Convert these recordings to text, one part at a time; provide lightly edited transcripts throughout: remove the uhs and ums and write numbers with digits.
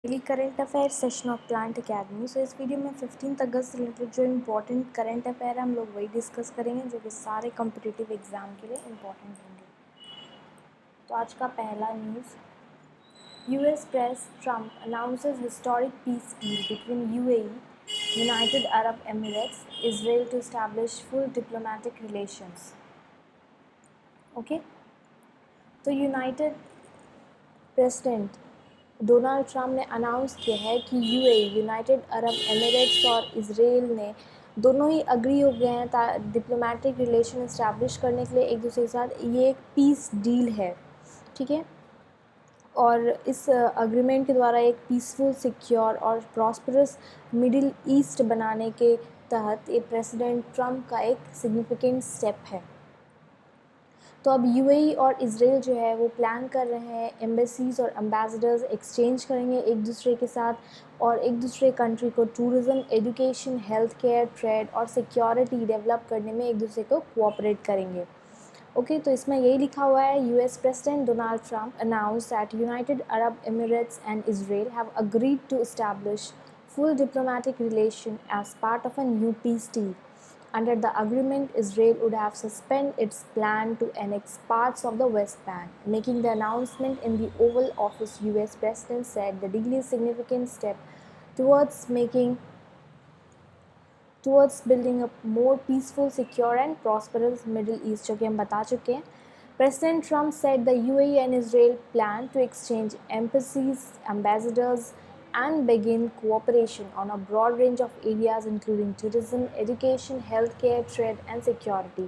Daily current affair session of plant academy. So इस video में 15 अगस्त से रिलेटेड जो इम्पोर्टेंट करंट अफेयर है हम लोग वही डिस्कस करेंगे जो कि सारे कॉम्पिटिटिव एग्जाम के लिए इम्पोर्टेंट होंगे। तो आज का पहला news, US press, Trump announces historic peace deal between UAE, United Arab Emirates, Israel to establish full diplomatic relations. Okay, तो यूनाइटेड प्रेसिडेंट डोनाल्ड ट्रम्प ने अनाउंस किया है कि यूएई, यूनाइटेड अरब एमिरेट्स और इसराइल ने दोनों ही अग्री हो गए हैं डिप्लोमेटिक रिलेशन इस्टेब्लिश करने के लिए एक दूसरे के साथ। ये एक पीस डील है, ठीक है, और इस अग्रीमेंट के द्वारा एक पीसफुल, सिक्योर और प्रॉस्परस मिडिल ईस्ट बनाने के तहत ये प्रेसिडेंट ट्रम्प का एक सिग्निफिकेंट स्टेप है। तो अब यूएई और इसराइल जो है वो प्लान कर रहे हैं, एम्बेसीज और एम्बेसडर्स एक्सचेंज करेंगे एक दूसरे के साथ और एक दूसरे कंट्री को tourism, education, health care, trade और सिक्योरिटी डेवलप करने में एक दूसरे को कोऑपरेट करेंगे। ओके, तो इसमें यही लिखा हुआ है, US president Donald Trump announce that United Arab Emirates and Israel have agreed to establish full diplomatic relation as part of a new peace deal. Under the agreement, Israel would have suspended its plan to annex parts of the West Bank. Making the announcement in the Oval Office, US President said the deal is a significant step towards building a more peaceful, secure and prosperous Middle East, जो कि हम बता चुके हैं। President Trump said the UAE and Israel plan to exchange embassies, ambassadors, and begin cooperation on a broad range of areas including tourism, education, healthcare, trade, and security.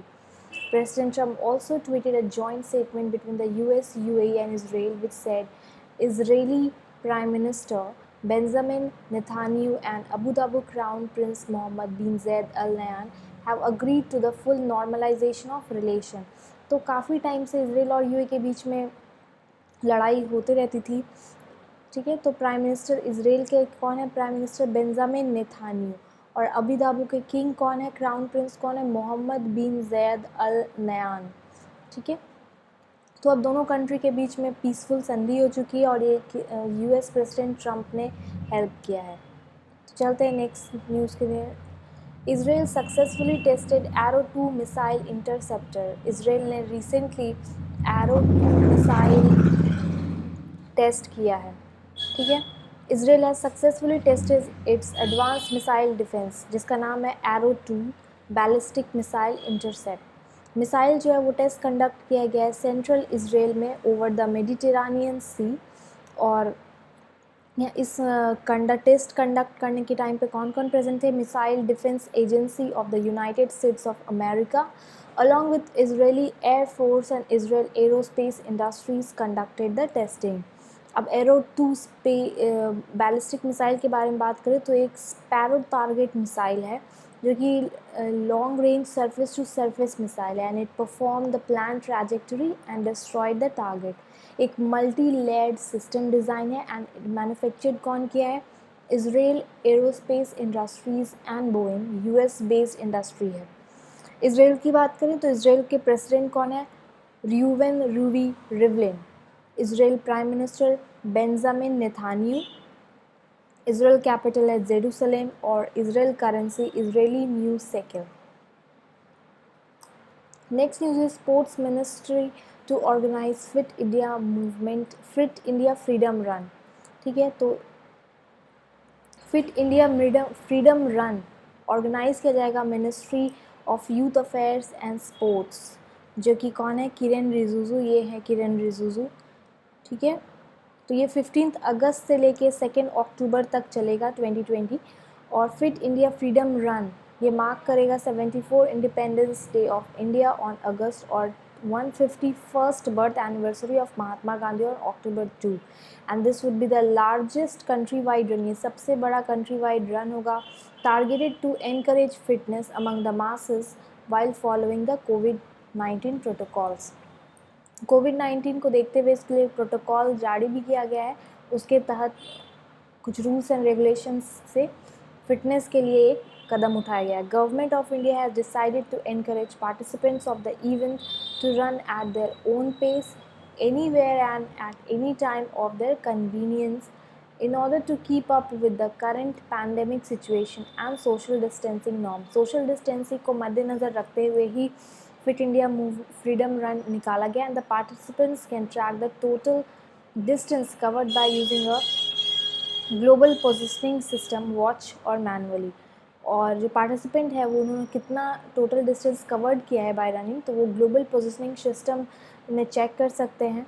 President Trump also tweeted a joint statement between the US, UAE, and Israel, which said Israeli Prime Minister Benjamin Netanyahu and Abu Dhabi Crown Prince Mohammed bin Zayed Al Nahyan have agreed to the full normalization of relation. तो काफ़ी time से Israel और UAE के बीच में लड़ाई होती रहती थी, ठीक है। तो प्राइम मिनिस्टर इसराइल के कौन है? Prime minister Benjamin Netanyahu. और अबू धाबी के किंग कौन है? क्राउन प्रिंस कौन है? मोहम्मद बिन जैद अल नयान, ठीक है। तो अब दोनों कंट्री के बीच में पीसफुल संधि हो चुकी है और ये यूएस प्रेसिडेंट ट्रम्प ने हेल्प किया है। तो चलते हैं नेक्स्ट न्यूज़ के लिए। Israel successfully tested Arrow 2 missile interceptor. Israel ने रिसेंटली Arrow 2 मिसाइल टेस्ट किया है, ठीक है। Israel has successfully tested its advanced missile defense, जिसका नाम है Arrow 2 ballistic missile intercept. Missile जो है वो टेस्ट कंडक्ट किया गया है सेंट्रल इसराइल में ओवर द मेडिटेरानियन सी। और इस टेस्ट कंडक्ट करने के टाइम पे कौन कौन प्रेजेंट थे? Missile defence agency of the United states of America along with Israeli air force and Israel Aerospace industries conducted the testing. अब एरो 2 बैलिस्टिक मिसाइल के बारे में बात करें तो एक स्पैरो टारगेट मिसाइल है जो कि long range surface to surface missile है and it perform the plan trajectory and destroyed the target. एक मल्टी लेयर्ड सिस्टम डिज़ाइन है एंड मैन्युफैक्चर्ड कौन किया है? Israel Aerospace Industries and Boeing, US based industry है। इसराइल की बात करें तो इसराइल के प्रेसिडेंट कौन है? Reuven Ruvi Rivlin. Israel prime minister Benjamin Netanyahu. Israel capital है जेरूसलेम और Israel currency Israeli new shekel. Next news is sports ministry to organise Fit India movement, Fit India freedom run, ठीक है। तो Fit India freedom run organise किया जाएगा ministry of youth affairs and sports, जो कि कौन है? किरण रिजिजू, ये है किरण रिजिजू, ठीक है। तो ये 15 अगस्त से लेके 2 अक्टूबर तक चलेगा 2020। और फिट इंडिया फ्रीडम रन ये मार्क करेगा 74 independence day of India on August और 151st birth anniversary of Mahatma Gandhi on October 2 and this would be the largest country wide run. ये सबसे बड़ा कंट्री वाइड रन होगा, targeted to encourage fitness among the masses while following the कोविड-19 protocols. कोविड-19 को देखते हुए इसके लिए प्रोटोकॉल जारी भी किया गया है। उसके तहत कुछ रूल्स एंड रेगुलेशंस से फिटनेस के लिए एक कदम उठाया गया है। Government of India has decided to encourage participants of the event to run at their own pace anywhere and at any time of their convenience in order to keep up with the current pandemic situation and social distancing norms. Social distancing को मद्देनज़र रखते हुए ही fit India move freedom run निकाला गया and the participants can track the total distance covered by using a global positioning system watch और manually. और जो पार्टिसिपेंट है वो उन्होंने कितना टोटल डिस्टेंस कवर्ड किया है बाय रनिंग, तो वो ग्लोबल पोजिशनिंग सिस्टम में चेक कर सकते हैं।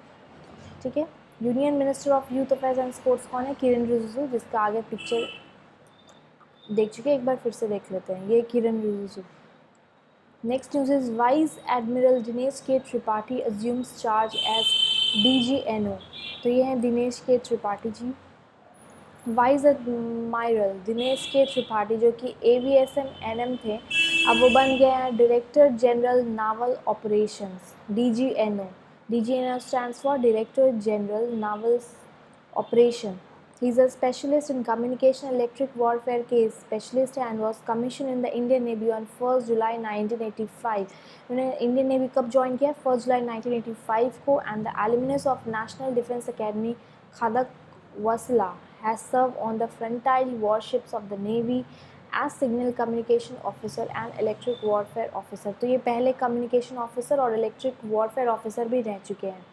ठीक है। Union minister of youth affairs and sports कौन है? किरण रिजिजू, जिसका आगे पिक्चर देख चुके हैं, एक बार फिर से देख लेते हैं। ये Kiran Rijiju. Next news is vice admiral Dinesh K Tripathi assumes charge as DGNO। तो ये हैं Dinesh K Tripathi ji. Vice admiral Dinesh K Tripathi जो कि AVSM NM थे, अब वो बन गए हैं director general novel operations DGNO। DGNO stands for Director General Naval Operation. He is a specialist in communication electric warfare case specialist and was commissioned in the Indian Navy on 1st July 1985. उन्होंने Indian navy कब join किया? 1st July 1985 को। And the alumnus of National Defence Academy खदक Wasla has served on the frontile warships of the Navy as signal communication officer and electric warfare officer। तो ये पहले communication officer और electric warfare officer भी रह चुके हैं।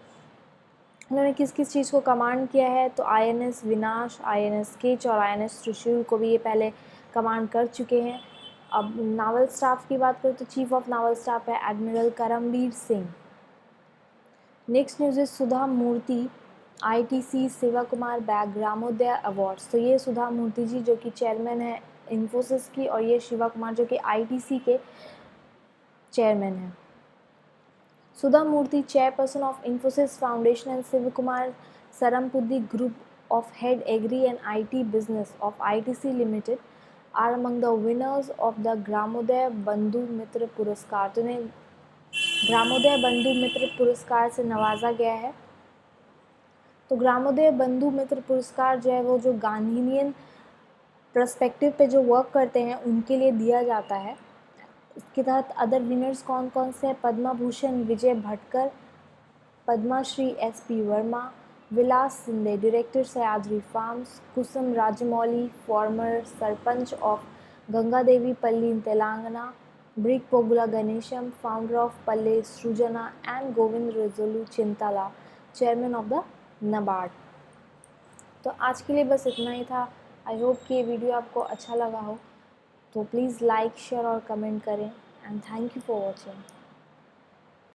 उन्होंने किस किस चीज़ को कमांड किया है? तो INS विनाश, INS किच और INS त्रिशूल को भी ये पहले कमांड कर चुके हैं। अब नावल स्टाफ की बात करें तो चीफ ऑफ नावल स्टाफ है admiral Karambir Singh. Next news is Sudha Murthy ITC Shiva Kumar बैग ग्रामोदय अवार्ड्स। तो ये सुधा मूर्ति जी जो कि चेयरमैन है इन्फोसिस की, और ये शिवा कुमार जो कि ITC के चेयरमैन हैं। सुधा मूर्ति chairperson of Infosys Foundation and Shiv Kumar Sarampudi Group of Head Agri and IT Business of ITC Limited are among the winners of the ग्रामोदय बंधु मित्र पुरस्कार। तो इन्हें ग्रामोदय बंधु मित्र पुरस्कार से नवाजा गया है। तो ग्रामोदय बंधु मित्र पुरस्कार जो है वो जो गांधीनियन पर्सपेक्टिव पे जो वर्क करते हैं उनके लिए दिया जाता है। इसके तहत अदर विनर्स कौन कौन से हैं? Padma Bhushan Vijay Bhatkar, Padmashri SP Verma, Vilas Shinde director Sahyadri farms, Kusum Rajamouli former sarpanch of Ganga Devi Palli in Telangana, brig Pogula Ganesham founder of Palle Srujana and Govind Rajulu Chintala chairman of the NABARD। तो आज के लिए बस इतना ही था। आई होप कि ये वीडियो आपको अच्छा लगा हो, तो प्लीज़ लाइक शेयर और कमेंट करें and thank you for watching.